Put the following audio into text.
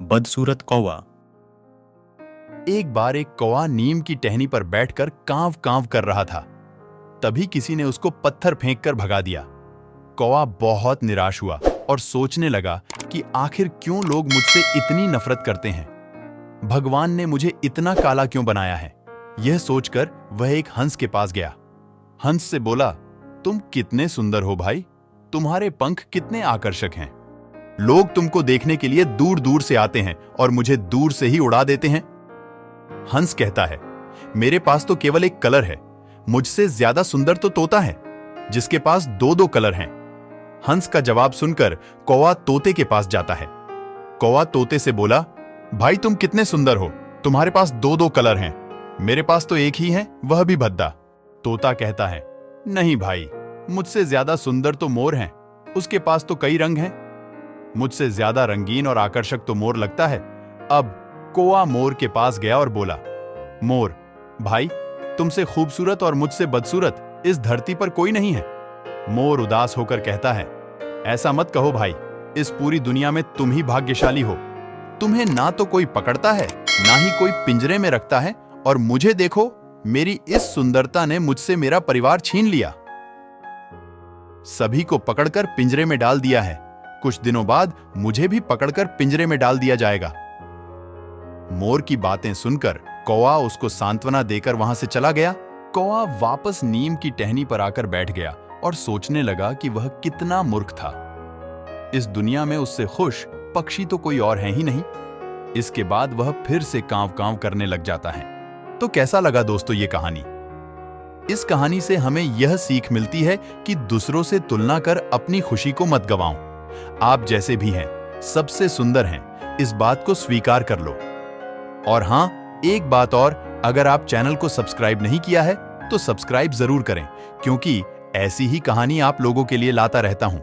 बदसूरत कौवा। एक बार एक कौवा नीम की टहनी पर बैठकर कांव कांव कर रहा था। तभी किसी ने उसको पत्थर फेंककर भगा दिया। कौवा बहुत निराश हुआ और सोचने लगा कि आखिर क्यों लोग मुझसे इतनी नफरत करते हैं। भगवान ने मुझे इतना काला क्यों बनाया है। यह सोचकर वह एक हंस के पास गया। हंस से बोला, तुम कितने सुंदर हो भाई, तुम्हारे पंख कितने आकर्षक हैं। लोग तुमको देखने के लिए दूर दूर से आते हैं और मुझे दूर से ही उड़ा देते हैं। हंस कहता है, मेरे पास तो केवल एक कलर है, मुझसे ज्यादा सुंदर तो तोता है जिसके पास दो दो कलर हैं। हंस का जवाब सुनकर कौवा तोते के पास जाता है। कौवा तोते से बोला, भाई तुम कितने सुंदर हो, तुम्हारे पास दो दो कलर हैं, मेरे पास तो एक ही है, वह भी भद्दा। तोता कहता है, नहीं भाई, मुझसे ज्यादा सुंदर तो मोर हैं, उसके पास तो कई रंग हैं। मुझसे ज्यादा रंगीन और आकर्षक तो मोर लगता है। अब कौवा मोर के पास गया और बोला, मोर भाई, तुमसे खूबसूरत और मुझसे बदसूरत इस धरती पर कोई नहीं है। मोर उदास होकर कहता है, ऐसा मत कहो भाई, इस पूरी दुनिया में तुम ही भाग्यशाली हो। तुम्हें ना तो कोई पकड़ता है, ना ही कोई पिंजरे में रखता है, और मुझे देखो, मेरी इस सुंदरता ने मुझसे मेरा परिवार छीन लिया। सभी को पकड़कर पिंजरे में डाल दिया है, कुछ दिनों बाद मुझे भी पकड़कर पिंजरे में डाल दिया जाएगा। मोर की बातें सुनकर कौवा उसको सांत्वना देकर वहां से चला गया। कौवा वापस नीम की टहनी पर आकर बैठ गया और सोचने लगा कि वह कितना मूर्ख था। इस दुनिया में उससे खुश पक्षी तो कोई और है ही नहीं। इसके बाद वह फिर से कांव कांव करने लग जाता है। तो कैसा लगा दोस्तों ये कहानी? इस कहानी से हमें यह सीख मिलती है कि दूसरों से तुलना कर अपनी खुशी को मत गवाओ। आप जैसे भी हैं, सबसे सुंदर हैं, इस बात को स्वीकार कर लो। और हां, एक बात और, अगर आप चैनल को सब्सक्राइब नहीं किया है तो सब्सक्राइब जरूर करें, क्योंकि ऐसी ही कहानी आप लोगों के लिए लाता रहता हूं।